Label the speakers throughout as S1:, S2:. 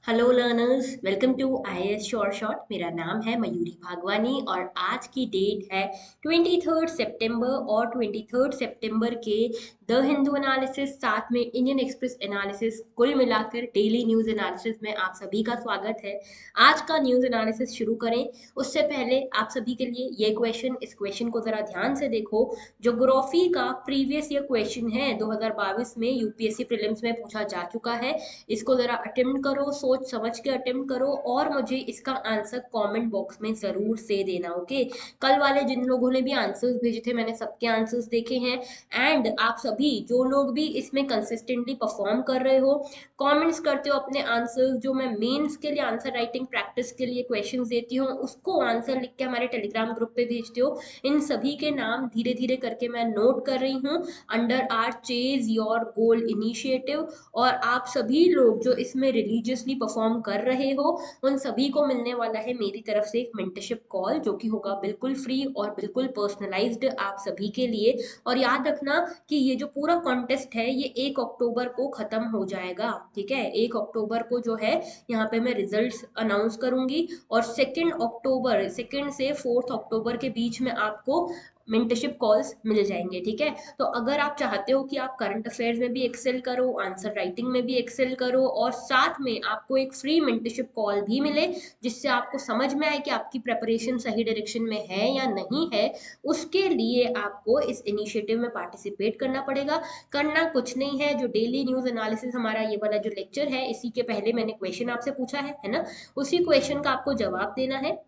S1: Hello learners, welcome to IAS short shot. मेरा नाम है मयूरी भागवानी और आज की डेट है 23 सितंबर और 23 सितंबर के द हिंदू एनालिसिस साथ में इंडियन एक्सप्रेस एनालिसिस कुल मिलाकर डेली न्यूज एनालिसिस में आप सभी का स्वागत है। आज का न्यूज एनालिसिस शुरू करें उससे पहले आप सभी के लिए ये क्वेश्चन, इस क्वेश्चन को जरा ध्यान से देखो। ज्योग्राफी का प्रीवियस ईयर क्वेश्चन है, 2022 में यूपीएससी प्रीलिम्स में पूछा जा चुका है। इसको जरा अटेम्प्ट करो, सोच समझ के अटेम्प्ट करो और मुझे इसका आंसर कमेंट बॉक्स में जरूर से देना। ओके, कल वाले जिन लोगों ने भी आंसर्स भेजे थे मैंने सबके आंसर्स देखे हैं। एंड आप सभी जो लोग भी इसमें कंसिस्टेंटली परफॉर्म कर रहे हो, कमेंट्स करते हो अपने आंसर्स, जो मैं मेंस के लिए आंसर राइटिंग प्रैक्टिस के लिए क्वेश्चंस देती हूँ उसको आंसर लिख के हमारे टेलीग्राम ग्रुप पे भेजते हो, इन सभी के नाम धीरे धीरे करके मैं नोट कर रही हूँ under our chase your goal initiative. और आप सभी लोग जो इसमें रिलीजियसली परफॉर्म कर रहे हो उन सभी को मिलने वाला है मेरी तरफ से एक मेंटरशिप कॉल, जो कि होगा बिल्कुल फ्री और बिल्कुल पर्सनलाइज्ड आप सभी के लिए। और याद रखना कि ये जो पूरा कॉन्टेस्ट है ये 1 अक्टूबर को खत्म हो जाएगा। ठीक है, 1 अक्टूबर को जो है यहाँ पे मैं रिजल्ट्स अनाउंस करूंगी और 2 अक्टूबर, 2 से 4 अक्टूबर के बीच में आपको मेंटरशिप कॉल्स मिल जाएंगे। ठीक है, तो अगर आप चाहते हो कि आप करंट अफेयर्स में भी एक्सेल करो, आंसर राइटिंग में भी एक्सेल करो और साथ में आपको एक फ्री मेंटरशिप कॉल भी मिले जिससे आपको समझ में आए कि आपकी प्रेपरेशन सही डायरेक्शन में है या नहीं है, उसके लिए आपको इस इनिशिएटिव में पार्टिसिपेट करना पड़ेगा। करना कुछ नहीं है, जो डेली न्यूज एनालिसिस हमारा ये वाला जो लेक्चर है इसी के पहले मैंने क्वेश्चन आपसे पूछा है ना, उसी क्वेश्चन का आपको जवाब देना है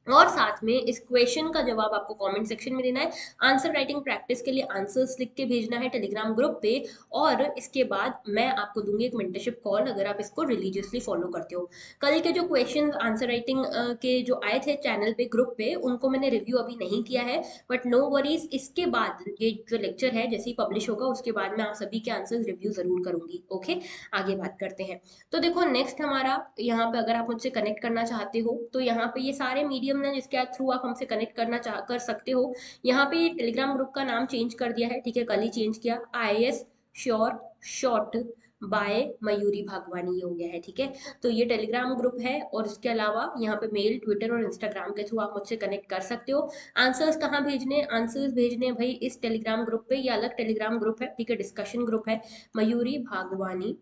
S1: और साथ में इस क्वेश्चन का जवाब आपको कमेंट सेक्शन में देना है। आंसर राइटिंग प्रैक्टिस के लिए आंसर्स लिख के भेजना है टेलीग्राम ग्रुप पे और इसके बाद मैं आपको दूंगी एक मेंटरशिप कॉल अगर आप इसको रिलीजियसली फॉलो करते हो। कल के जो क्वेश्चन आंसर राइटिंग के जो आए थे चैनल पे, ग्रुप पे, उनको मैंने रिव्यू अभी नहीं किया है, बट नो वरीज, इसके बाद ये जो लेक्चर है जैसे ही पब्लिश होगा उसके बाद मैं आप सभी के आंसर रिव्यू जरूर करूंगी। ओके, आगे बात करते हैं। तो देखो नेक्स्ट हमारा यहाँ पे अगर आप मुझसे कनेक्ट करना चाहते हो तो यहाँ पे ये सारे मीडियम है जिसके थ्रू आप हमसे कनेक्ट करना चाह कर सकते हो। यहाँ पे ये टेलीग्राम ग्रुप का नाम चेंज कर दिया है, ठीक है, कल ही चेंज किया, IAS sure shot by Mayuri Bhagwani ये हो गया है। ठीक है, तो ये टेलीग्राम ग्रुप है और इसके अलावा यहाँ पे मेल, ट्विटर और इंस्टाग्राम के थ्रू आप मुझसे कनेक्ट कर सकते हो। आंसर्स कहाँ भेजने, आंसर्स भेजने भाई इस टेलीग्राम ग्रुप पे, ये अलग टेलीग्राम ग्रुप है, ठीक है, डिस्कशन ग्रुप है, मयूरी भागवानी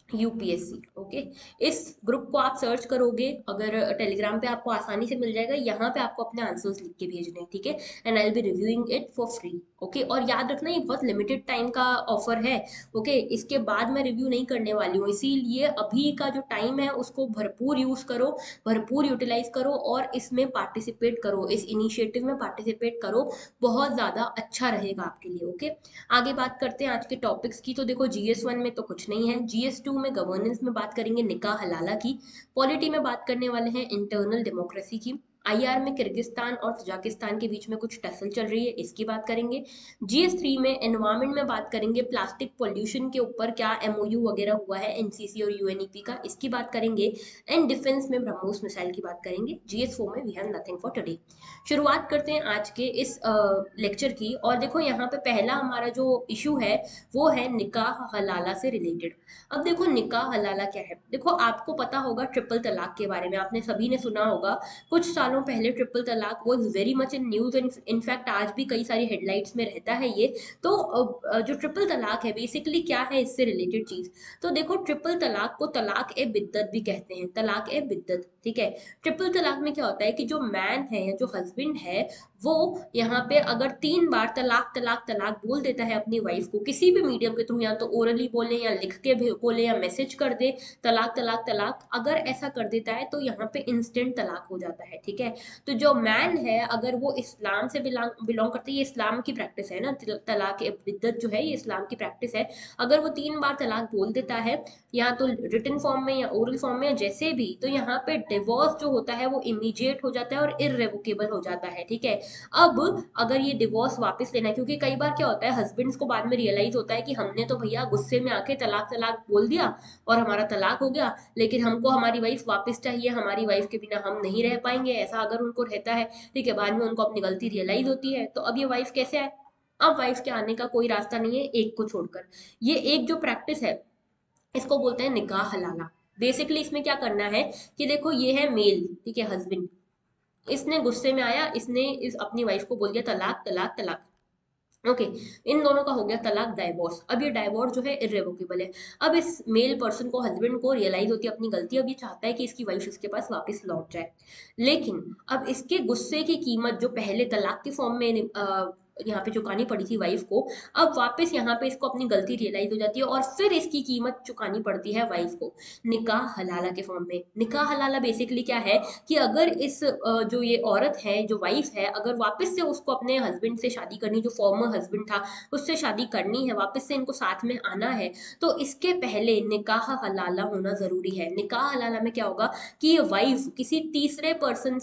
S1: यूपीएससी। ओके, इस ग्रुप को आप सर्च करोगे अगर टेलीग्राम पे आपको आसानी से मिल जाएगा। यहाँ पे आपको अपने आंसर्स लिख के भेजने हैं, ठीक है, and I will be reviewing it for free. Okay, और याद रखना ये बहुत लिमिटेड टाइम का ऑफर है। ओके, इसके बाद मैं रिव्यू नहीं करने वाली हूँ, इसीलिए अभी का जो टाइम है उसको भरपूर यूज करो, भरपूर यूटिलाइज करो और इसमें पार्टिसिपेट करो, इस इनिशिएटिव में पार्टिसिपेट करो, बहुत ज्यादा अच्छा रहेगा आपके लिए। ओके, आगे बात करते हैं आज के टॉपिक्स की। तो देखो GS1 में तो कुछ नहीं है, GS2 में गवर्नेंस में बात करेंगे निकाह हलाला की, पॉलिटी में बात करने वाले हैं इंटरनल डेमोक्रेसी की, आईआर में किर्गिस्तान और तजाकिस्तान के बीच में कुछ टसल चल रही है इसकी बात करेंगे, GS3 में एनवायरमेंट में बात करेंगे प्लास्टिक पोल्यूशन के ऊपर क्या एमओयू वगैरह हुआ है एनसीसी और यूएनईपी का, इसकी बात करेंगे, एंड डिफेंस में ब्रह्मोस मिसाइल की बात करेंगे। GS4 में we have nothing for today. शुरुआत करते हैं आज के इस लेक्चर की। और देखो यहाँ पे पहला हमारा जो इशू है वो है निकाह हलाला से रिलेटेड। अब देखो निकाह हलाला क्या है, देखो आपको पता होगा ट्रिपल तलाक के बारे में आपने सभी ने सुना होगा। कुछ सालों पहले ट्रिपल तलाक was very much in news, in fact आज भी कई सारी हेडलाइंस में रहता है ये। तो जो ट्रिपल तलाक है बेसिकली क्या है, इससे रिलेटेड चीज। तो देखो ट्रिपल तलाक को तलाक ए बिद्दत भी कहते हैं, तलाक ए बिद्दत। ठीक है, ट्रिपल तलाक में क्या होता है कि जो मैन है या जो हस्बैंड है वो यहाँ पे अगर 3 बार तलाक तलाक तलाक बोल देता है अपनी वाइफ को किसी भी मीडियम के थ्रू, या तो ओरली बोले या लिख के भी बोले या मैसेज कर दे, तलाक तलाक तलाक अगर ऐसा कर देता है तो यहाँ पे इंस्टेंट तलाक हो जाता है। ठीक है, तो जो मैन है अगर वो इस्लाम से बिलोंग करते, ये इस्लाम की प्रैक्टिस है ना, तलाक ए बिद्दत जो है ये इस्लाम की प्रैक्टिस है। अगर वो 3 बार तलाक बोल देता है या तो रिटन फॉर्म में या ओरल फॉर्म में या जैसे भी, तो यहाँ पे डिवोर्स जो होता है वो इमीडिएट हो जाता है और इररेवोकेबल हो जाता है। ठीक है, अब अगर ये डिवोर्स वापस लेना है, क्योंकि कई बार क्या होता है हस्बैंड्स को बाद में रियलाइज होता है कि हमने तो भैया गुस्से में आके तलाक तलाक बोल दिया और हमारा तलाक हो गया, लेकिन हमको हमारी वाइफ वापस चाहिए, हमारी वाइफ के बिना हम नहीं रह पाएंगे, ऐसा अगर उनको रहता है। ठीक है, बाद में उनको अपनी गलती रियलाइज होती है, तो अब ये वाइफ कैसे आए, अब वाइफ के आने का कोई रास्ता नहीं है एक को छोड़कर। ये एक जो प्रैक्टिस है इसको बोलते हैं निकाह हलाला। बेसिकली इसमें क्या करना है कि देखो ये है मेल, ठीक है, हस्बैंड, इसने गुस्से में आया, इसने इस अपनी वाइफ को बोल दिया तलाक तलाक तलाक। ओके, इन दोनों का हो गया तलाक, डाइवोर्स। अब ये डाइवोर्स जो है इरेवोकेबल है। अब इस मेल पर्सन को, हस्बैंड को रियलाइज होती है अपनी गलती। अब ये चाहता है कि इसकी वाइफ उसके पास वापस लौट जाए, लेकिन अब इसके गुस्से की कीमत जो पहले तलाक के फॉर्म में यहाँ पे चुकानी पड़ी थी वाइफ को, अब वापस यहाँ पे इसको अपनी गलती रियलाइज हो जाती है और फिर इसकी कीमत चुकानी पड़ती है वाइफ को निकाह हलाला के फॉर्म में। निकाह हलाला बेसिकली क्या है कि अगर इस जो ये औरत है, जो वाइफ है, अगर वापस से उसको अपने हस्बैंड से शादी करनी, जो फॉर्मर हस्बैंड था उससे शादी करनी है, वापस से इनको साथ में आना है, तो इसके पहले निकाह हलाला होना जरूरी है। निकाह हलाला में क्या होगा कि ये वाइफ किसी तीसरे पर्सन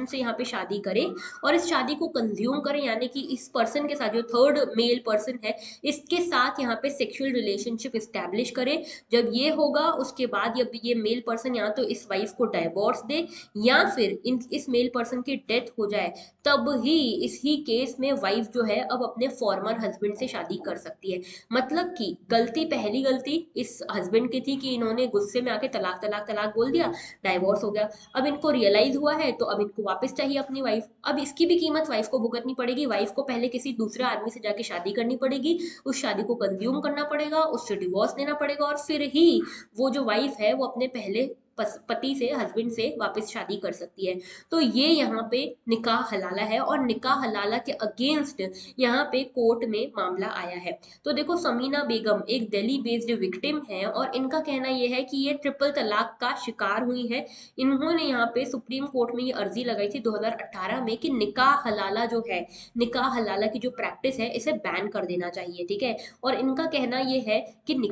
S1: से यहाँ पे शादी करे और इस शादी को कंज्यूम करे, यानी कि इस पर्सन के साथ, जो थर्ड मेल पर्सन है, इसके साथ यहाँ पे सेक्सुअल रिलेशनशिप स्टैब्लिश करे। जब ये होगा उसके बाद जब ये मेल पर्सन या तो इस वाइफ को डाइवोर्स दे या फिर इस मेल पर्सन की डेथ हो जाए, तब ही इसी केस में वाइफ जो है अब अपने फॉर्मर हस्बैंड से शादी कर सकती है। मतलब कि पहली गलती इस हस्बैंड की थी कि इन्होंने गुस्से में आके तलाक तलाक तलाक बोल दिया, डाइवोर्स हो गया। अब इनको रियलाइज हुआ है तो अब इनको वापस चाहिए अपनी वाइफ। अब इसकी भी कीमत वाइफ को भुगतनी पड़ेगी। वाइफ को पहले किसी दूसरे आदमी से जाके शादी करनी पड़ेगी, उस शादी को कंज्यूम करना पड़ेगा, उससे डिवोर्स लेना पड़ेगा और फिर ही वो जो वाइफ है वो अपने पहले पति से, हस्बैंड से वापस शादी कर सकती है। तो ये यहाँ पे निकाह हलाला है और निकाह हलाला के अगेंस्ट यहाँ पे कोर्ट में मामला आया है। तो देखो, समीना बेगम एक दिल्ली बेस्ड विक्टिम है और इनका कहना ये है कि ये ट्रिपल तलाक का शिकार हुई है। इन्होंने यहाँ पे सुप्रीम कोर्ट में ये अर्जी लगाई थी 2018 में कि निकाह हलाला जो है, निकाह हलाला की जो प्रैक्टिस है, इसे बैन कर देना चाहिए, ठीक है। और इनका कहना ये है कि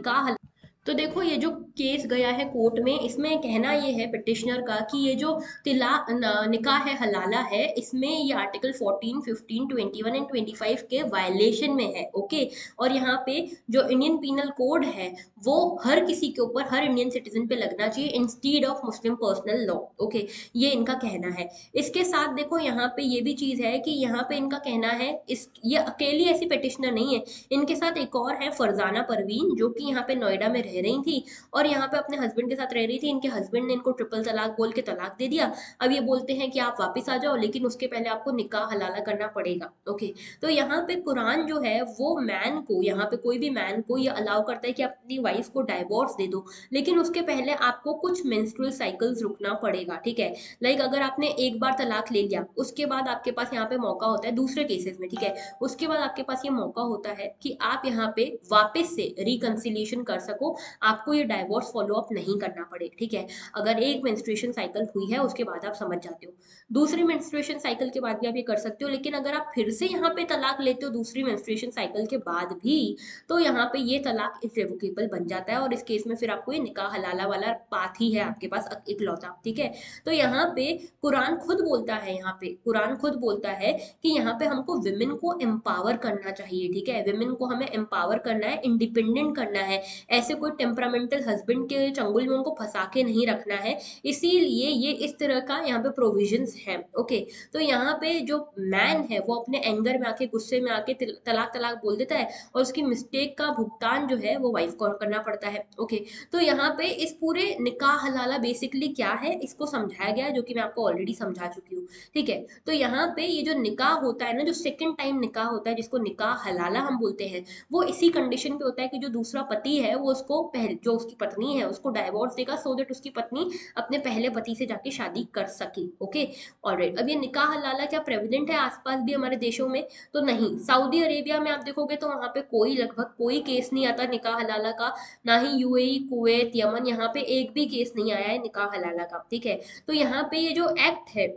S1: तो देखो, ये जो केस गया है कोर्ट में, इसमें कहना ये है पिटिशनर का कि ये जो निकाह है हलाला है, इसमें ये आर्टिकल 14, 15, 21 एंड 25 के वायलेशन में है। ओके, और यहाँ पे जो इंडियन पीनल कोड है वो हर किसी के ऊपर, हर इंडियन सिटीजन पे लगना चाहिए instead of Muslim personal law. Okay, ये इनका कहना है। इसके साथ देखो, यहाँ पे ये भी चीज है कि यहाँ पे इनका कहना है, ये अकेली ऐसी पिटिशनर नहीं है, इनके साथ एक और है फरजाना परवीन, जो कि यहाँ पे नोएडा में रह रही थी और यहाँ पे अपने हस्बैंड के साथ रह रही थी। इनके हस्बैंड ने इनको ट्रिपल तलाक बोल के तलाक दे दिया। अब ये बोलते हैं कि आप वापस आ जाओ, लेकिन उसके पहले आपको निकाह हलाला करना पड़ेगा। ओके, तो यहाँ पे कुरान जो है वो मैन को, यहाँ पे कोई भी मैन को ये अलाउ करता है कि आप अपनी वाइफ को डाइवोर्स दे दो, लेकिन उसके पहले आपको कुछ मेंस्ट्रुअल साइकिल्स रुकना पड़ेगा, ठीक है। लाइक अगर आपने एक बार तलाक ले लिया, उसके बाद आपके पास यहाँ पे मौका होता है दूसरे केसेस में, ठीक है, उसके बाद आपके पास ये मौका होता है कि आप यहाँ पे वापस से रिकंसिलिएशन कर सको, आपको ये डाइवोर्स फॉलो अप नहीं करना पड़े, ठीक है। अगर एक मेंस्ट्रुएशन साइकिल हुई है उसके बाद आप समझ जाते हो, दूसरी मेंस्ट्रुएशन साइकिल के बाद भी आप ये कर सकते हो, लेकिन अगर आप फिर से यहाँ पे तलाक लेते हो दूसरी मेंस्ट्रुएशन साइकिल के बाद भी, तो यहाँ पे ये तलाक इररिवोकेबल बन जाता है और इस केस में फिर आपको ये निकाह हलाला वाला पाथ ही है आपके पास इकलौता, ठीक है। तो यहाँ पे कुरान खुद बोलता है, यहाँ पे कुरान खुद बोलता है कि यहाँ पे हमको विमेन को एम्पावर करना चाहिए, ठीक है। विमेन को हमें एम्पावर करना है, इंडिपेंडेंट करना है, ऐसे कोई टेम्परामेंटल हस्बैंड के चंगुल में उनको फंसा के नहीं रखना है। इसीलिए ये इस तरह का यहाँ पे प्रोविजंस है। ओके, तो यहाँ पे जो मैन है वो अपने एंगर में आके, गुस्से में आके तलाक तलाक बोल देता है और उसकी मिस्टेक का भुगतान जो है वो वाइफ को करना पड़ता है। ओके, तो यहाँ पे इस पूरे निकाह हलाला बेसिकली क्या है इसको समझाया गया है, जो कि मैं आपको ऑलरेडी समझा चुकी हूँ, ठीक है। तो यहाँ पे ये जो निकाह होता है ना, जो सेकंड टाइम निकाह होता है, जिसको निकाह हलाला हम बोलते हैं, वो इसी कंडीशन पे होता है कि जो दूसरा पति है वो उसको पहले, जो उसकी पत्नी है उसको डाइवोर्स देगा, सो दैट उसकी पत्नी अपने पहले पति से जाके शादी कर सके। Okay, alright. अब ये निकाह हलाला क्या प्रेवलेंट है आसपास भी हमारे देशों में? तो नहीं। सऊदी अरेबिया में आप देखोगे तो वहां पे कोई, लगभग कोई केस नहीं आता निकाह हलाला का, ना ही यूएई, कुवैत, यमन, यहाँ पे एक भी केस नहीं आया है निकाह हलाला का, ठीक है। तो यहाँ पे ये जो एक्ट है,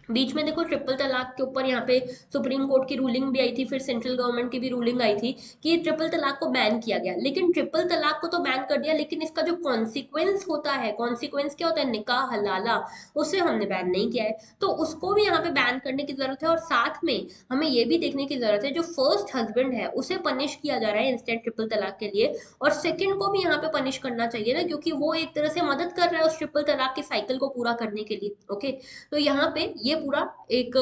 S1: बीच में देखो ट्रिपल तलाक के ऊपर यहाँ पे सुप्रीम कोर्ट की रूलिंग भी आई थी, फिर सेंट्रल गवर्नमेंट की भी रूलिंग आई थी कि ट्रिपल तलाक को बैन किया गया। लेकिन ट्रिपल तलाक को तो बैन कर दिया, लेकिन इसका जो कॉन्सिक्वेंस होता है, कॉन्सिक्वेंस क्या होता है, निकाह हलाला, उसे हमने बैन नहीं किया है। तो उसको भी यहाँ पे बैन करने की जरूरत है और साथ में हमें ये भी देखने की जरूरत है जो फर्स्ट हस्बैंड है उसे पनिश किया जा रहा है इंस्टेंट ट्रिपल तलाक के लिए, और सेकंड को भी यहाँ पे पनिश करना चाहिए ना, क्योंकि वो एक तरह से मदद कर रहा है उस ट्रिपल तलाक की साइकिल को पूरा करने के लिए। ओके, तो यहाँ पे ये पूरा एक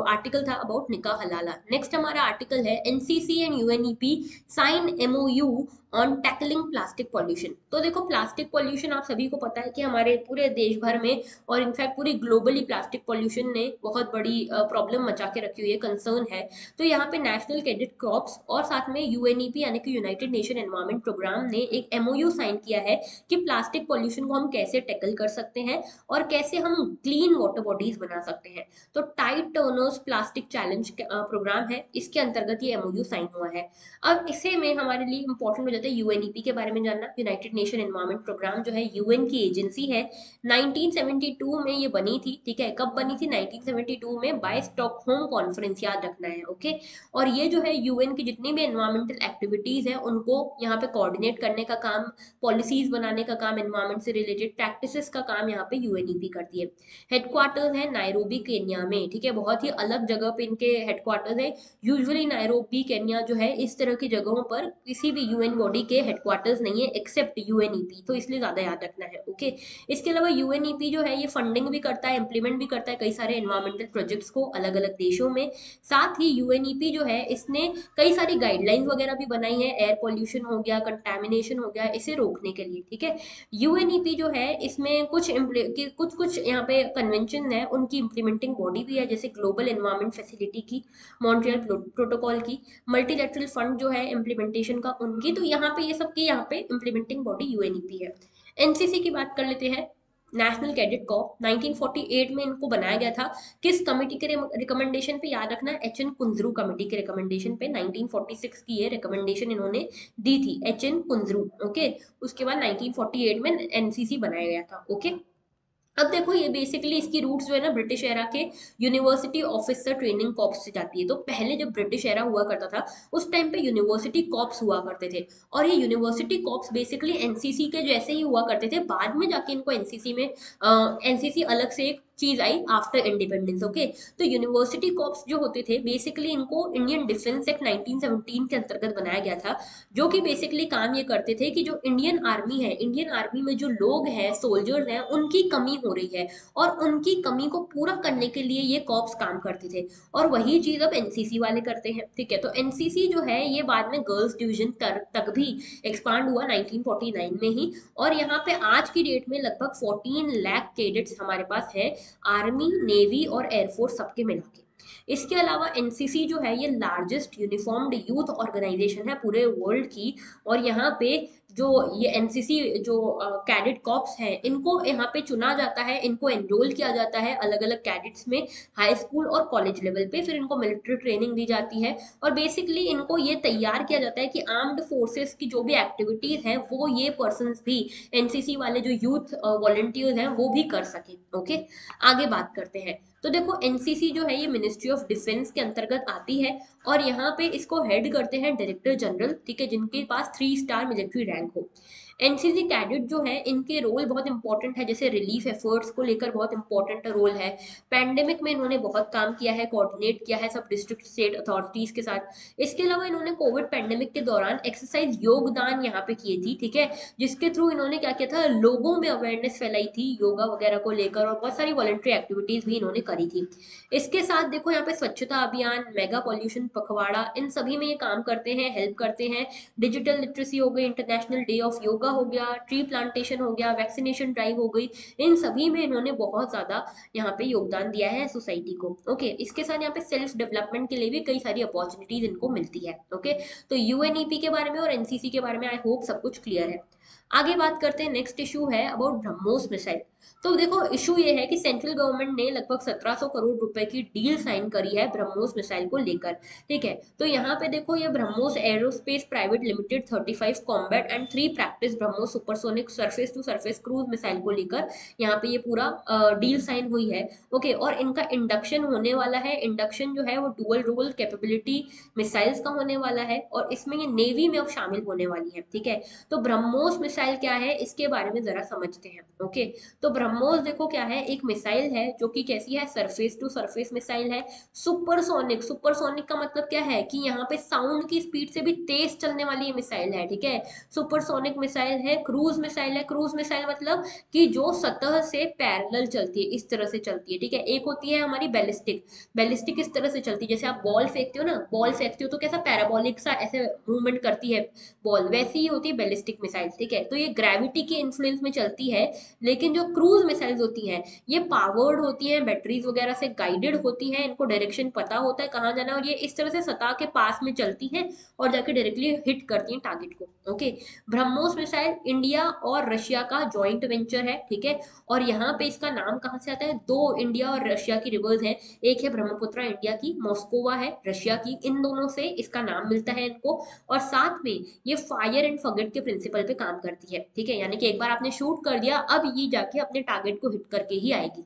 S1: आर्टिकल था अबाउट निकाह हलाला। नेक्स्ट हमारा आर्टिकल है NCC and UNEP sign MoU on tackling plastic pollution. तो देखो प्लास्टिक पॉल्यूशन आप सभी को पता है कि हमारे पूरे देश भर में और इनफैक्ट पूरी ग्लोबली प्लास्टिक पॉल्यूशन ने बहुत बड़ी प्रॉब्लम मचा के रखी हुई है, कंसर्न है। तो यहाँ पे नेशनल कैडेट क्रॉप्स और साथ में यूएनईपी यानी कि यूनाइटेड नेशन एनवायरमेंट प्रोग्राम ने एक एमओयू साइन किया है कि प्लास्टिक पॉल्यूशन को हम कैसे टैकल कर सकते हैं और कैसे हम क्लीन वाटर बॉडीज बना सकते हैं। तो tide turners plastic challenge programme है, इसके अंतर्गत ये एमओयू साइन हुआ है। अब इसे में हमारे लिए इंपॉर्टेंट हो जाता है यूएनईपी के बारे में जानना। यूनाइटेड नेशन एनवायरमेंट प्रोग्राम जो है यूएन की एजेंसी है, 1972 में ये बनी थी। ठीक है, कब बनी थी? 1972 में बाय स्टॉकहोम कॉन्फ्रेंस, याद रखना है। ओके, और ये जो है यूएन की जितनी भी एनवायरमेंटल एक्टिविटीज है उनको यहाँ पे कोऑर्डिनेट करने का काम, पॉलिसीज बनाने का काम, एनवायरमेंट से रिलेटेड प्रैक्टिसेस का काम यहाँ पे यूएनईपी करती है। हेडक्वार्टर्स है नायरोबी केन्या में। ठीक है, बहुत ही अलग जगह पे इनके हेडक्वार्टर्स है। यूजुअली नायरोबी केन्या जो है इस तरह की जगहों पर किसी भी यूएन बॉडी के हेडक्वार्टर्स नहीं है एक्सेप्ट यूएनईपी, तो इसलिए ज्यादा याद रखना है। ओके, इसके अलावा यूएनईपी जो है ये फंडिंग भी करता है, इंप्लीमेंट भी करता है कई सारे एनवायरमेंटल प्रोजेक्ट्स को अलग अलग देशों में। साथ ही यूएनईपी जो है इसने कई सारी गाइडलाइंस वगैरह भी बनाई है, एयर पॉल्यूशन हो गया, कंटेमिनेशन हो गया, इसे रोकने के लिए। ठीक है, यूएनईपी जो है इसमें कुछ कुछ यहाँ पे कन्वेंशन है, उनकी इंप्लीमेंटिंग बॉडी भी है, जैसे ग्लोबल एनवायरमेंट फैसिलिटी की, मॉन्ट्रियल प्रोटोकॉल की, मल्टीलेटरल फंड जो है इम्प्लीमेंटेशन का उनकी। तो यहाँ पे ये सब की यहाँ पे इम्प्लीमेंटिंग बॉडी यूएनईपी है। एनसीसी की बात कर लेते हैं, नेशनल कैडेट कॉर्प, 1948 में इनको बनाया गया था। किस कमेटी के रिकमेंडेशन पे? याद रखना, एच एन कुंजरू कमेटी के रिकमेंडेशन पे 1946 की ये रिकमेंडेशन इन्होंने दी थी, एच एन कुंजरू। ओके, उसके बाद 1948 में एनसीसी बनाया गया था। ओके, अब देखो ये बेसिकली इसकी रूट्स जो है ना ब्रिटिश एरा के यूनिवर्सिटी ऑफिसर ट्रेनिंग कॉर्प्स से जाती है। तो पहले जब ब्रिटिश एरा हुआ करता था उस टाइम पे यूनिवर्सिटी कॉर्प्स हुआ करते थे, और ये यूनिवर्सिटी कॉर्प्स बेसिकली एनसीसी के जैसे ही हुआ करते थे। बाद में जाके इनको एनसीसी में एनसीसी अलग से एक चीज आई आफ्टर इंडिपेंडेंस। ओके, तो यूनिवर्सिटी कॉर्प्स जो होते थे बेसिकली इनको इंडियन डिफेंस एक्ट 1917 के अंतर्गत बनाया गया था, जो कि बेसिकली काम ये करते थे कि जो इंडियन आर्मी है, इंडियन आर्मी में जो लोग हैं, सोल्जर्स हैं, उनकी कमी हो रही है और उनकी कमी को पूरा करने के लिए ये कॉप्स काम करते थे। और वही चीज अब एनसीसी वाले करते हैं। ठीक है, तो एनसीसी जो है ये बाद में गर्ल्स डिवीजन तक भी एक्सपांड हुआ 1949 में ही। और यहाँ पे आज की डेट में लगभग 14 लाख कैडेट्स हमारे पास है, आर्मी, नेवी और एयरफोर्स सबके मिला के। इसके अलावा एनसीसी जो है ये लार्जेस्ट यूनिफॉर्म्ड यूथ ऑर्गेनाइजेशन है पूरे वर्ल्ड की। और यहाँ पे जो ये एनसीसी जो कैडेट कॉर्प्स हैं इनको यहाँ पे चुना जाता है, इनको एनरोल किया जाता है अलग अलग कैडेट्स में, हाई स्कूल और कॉलेज लेवल पे। फिर इनको मिलिट्री ट्रेनिंग दी जाती है और बेसिकली इनको ये तैयार किया जाता है कि आर्म्ड फोर्सेस की जो भी एक्टिविटीज हैं वो ये पर्सन्स भी, एनसीसी वाले जो यूथ वॉलंटियर्स हैं वो भी कर सके। ओके, आगे बात करते हैं। तो देखो एनसीसी जो है ये मिनिस्ट्री ऑफ डिफेंस के अंतर्गत आती है और यहाँ पे इसको हेड करते हैं डायरेक्टर जनरल। ठीक है, जिनके पास 3 स्टार मिलिट्री रैंक हो। एनसीसी कैडेट जो है इनके रोल बहुत इंपॉर्टेंट है, जैसे रिलीफ एफर्ट्स को लेकर बहुत इंपॉर्टेंट रोल है। पैंडेमिक में इन्होंने बहुत काम किया है, कोऑर्डिनेट किया है सब डिस्ट्रिक्ट स्टेट अथॉरिटीज के साथ। इसके अलावा इन्होंने कोविड पैंडेमिक के दौरान एक्सरसाइज योगदान यहाँ पे किए थी। ठीक है, जिसके थ्रू इन्होंने क्या किया था, लोगों में अवेयरनेस फैलाई थी योगा वगैरह को लेकर, और बहुत सारी वॉलंटरी एक्टिविटीज भी इन्होंने करी थी। इसके साथ देखो यहाँ पे स्वच्छता अभियान, मेगा पॉल्यूशन पखवाड़ा, इन सभी में ये काम करते हैं, हेल्प करते हैं। डिजिटल लिटरेसी हो गई, इंटरनेशनल डे ऑफ योगा हो गया, ट्री प्लांटेशन हो गया, वैक्सीनेशन ड्राइव हो गई, इन सभी में इन्होंने बहुत ज्यादा यहाँ पे योगदान दिया है सोसाइटी को। ओके, इसके साथ यहाँ पे सेल्फ डेवलपमेंट के लिए भी कई सारी अपॉर्चुनिटीज इनको मिलती है। ओके, तो यूएनईपी के बारे में और एनसीसी के बारे में आई होप सब कुछ क्लियर है। आगे बात करते हैं, नेक्स्ट इशू है अबाउट ब्रह्मोस मिसाइल। तो देखो इशू ये है कि सेंट्रल गवर्नमेंट ने लगभग 1700 करोड़ रुपए की डील साइन करी है ब्रह्मोस मिसाइल को लेकर। ठीक है, तो यहाँ पे देखो ये BrahMos aerospace private limited 35 combat and 3 practice BrahMos supersonic surface to surface cruise missile को लेकर यहाँ पे ये पूरा डील साइन हुई है। ओके, और इनका इंडक्शन होने वाला है। इंडक्शन जो है वो डुअल रोल कैपेबिलिटी मिसाइल्स का होने वाला है और इसमें ये नेवी में अब शामिल होने वाली है। ठीक है, तो ब्रह्मोस मिसाइल क्या है इसके बारे में जरा समझते हैं। ओके, तो ब्रह्मोस देखो क्या है, एक मिसाइल है जो कि कैसी है, सरफेस टू सरफेस मिसाइल है। सुपरसोनिक, सुपरसोनिक का मतलब क्या है कि यहाँ पे साउंड की स्पीड से भी तेज चलने वाली ये मिसाइल है, ठीक है। सुपरसोनिक मिसाइल है, क्रूज मिसाइल है। क्रूज मिसाइल मतलब कि जो सतह से पैरेलल चलती है, इस तरह से चलती है, ठीक है। एक होती है हमारी बैलिस्टिक, बैलिस्टिक इस तरह से चलती है, जैसे आप बॉल फेंकते हो ना, बॉल फेंकते हो तो कैसा पैराबोलिक सा ऐसे मूवमेंट करती है बॉल, वैसी ही होती है बैलिस्टिक मिसाइल, ठीक है। तो ये ग्रेविटी के इन्फ्लुएंस में चलती है। लेकिन जो क्रूज मिसाइल्स होती हैं ये पावर्ड होती हैं, बैटरीज वगैरह से गाइडेड होती हैं, इनको डायरेक्शन पता होता है कहाँ जाना है, और ये इस तरह से सतह के पास में चलती हैं और जाके डायरेक्टली हिट करती हैं टारगेट को। ओके, ब्रह्मोस मिसाइल इंडिया और रशिया का जॉइंट वेंचर है, ठीक है। और यहाँ पे इसका नाम कहाँ से आता है, दो इंडिया और रशिया की रिवर्स है, एक है ब्रह्मपुत्रा इंडिया की, मॉस्कोवा है रशिया की, इन दोनों से इसका नाम मिलता है इनको। और साथ में ये फायर एंड फॉरगेट के प्रिंसिपल पे काम करती है, ठीक है। यानी कि एक बार आपने शूट कर दिया, अब ये जाके अपने टारगेट को हिट करके ही आएगी।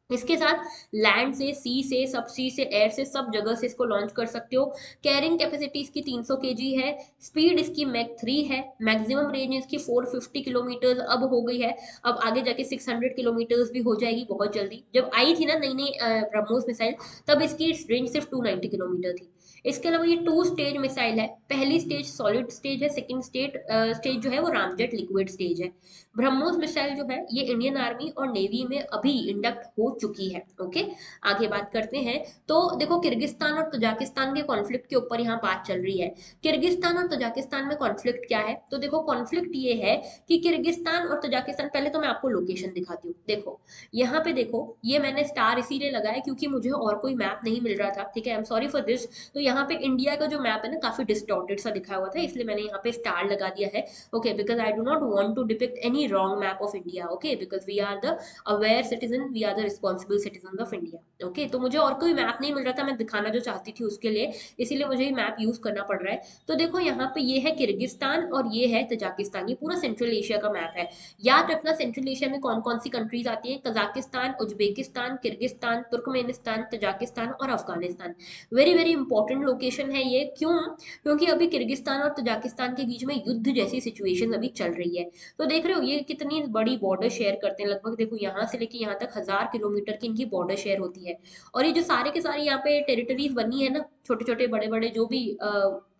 S1: इसके साथ लैंड से, सी से, सब सी से, एयर से, सब जगह से इसको लॉन्च कर सकते हो। कैरिंग कैपेसिटी इसकी 300 केजी है। स्पीड इसकी मैक 3 है। मैक्सिमम रेंज इसकी 450 किलोमीटर अब हो गई है। अब आगे जाके 600 किलोमीटर भी हो जाएगी बहुत जल्दी। जब आई थी ना नई नई ब्रह्मोस मिसाइल, तब इसकी रेंज सिर्फ 290 किलोमीटर थी। इसके अलावा ये 2 स्टेज मिसाइल है। पहली स्टेज सॉलिड स्टेज है, सेकंड स्टेज जो है वो रामजेट लिक्विड स्टेज है। ब्रह्मोस मिसाइल जो है ये इंडियन आर्मी और नेवी में अभी इंडक्ट हो चुकी है। ओके, आगे बात करते हैं। तो देखो किर्गिस्तान और तजाकिस्तान के कॉन्फ्लिक्ट के ऊपर यहाँ बात चल रही है। किर्गिस्तान और तजाकिस्तान में कॉन्फ्लिक्ट क्या है, तो देखो कॉन्फ्लिक्ट ये है कि किर्गिस्तान और तजाकिस्तान, पहले तो मैं आपको लोकेशन दिखाती हूँ। देखो यहाँ पे देखो, ये मैंने स्टार इसीलिए लगाया क्योंकि मुझे और कोई मैप नहीं मिल रहा था, ठीक है। I am sorry for this. तो यहाँ पे इंडिया का जो मैप है ना काफी डिस्टॉर्टेड सा दिखाया हुआ था, इसलिए मैंने यहाँ पे स्टार लगा दिया है। Okay, because I do not want to depict any wrong map of India. Okay, because we are the aware citizen, we are the responsible citizens of India. Okay, तो मुझे और कोई मैप नहीं मिल रहा था मैं दिखाना जो चाहती थी उसके लिए, इसीलिए मुझे ये मैप यूज करना पड़ रहा है। तो देखो यहाँ पे ये है किर्गिस्तान और ये है तजाकिस्तान, ये पूरा सेंट्रल एशिया का मैप है। याद रखना सेंट्रल एशिया में कौन कौन सी कंट्रीज आती है, Kazakhstan, Uzbekistan, Kyrgyzstan, Turkmenistan, Tajikistan और Afghanistan. Very very important location है ये, क्यों, क्योंकि अभी किर्गिस्तान और तजाकिस्तान के बीच में युद्ध जैसी सिचुएशन अभी चल रही है। तो देख रहे हो ये कितनी बड़ी बॉर्डर शेयर करते हैं, लगभग देखो यहाँ से लेके यहाँ तक 1000 किलोमीटर की इनकी बॉर्डर शेयर होती है। और ये जो सारे के सारे यहाँ पे टेरिटरीज बनी है ना, छोटे छोटे बड़े बड़े जो भी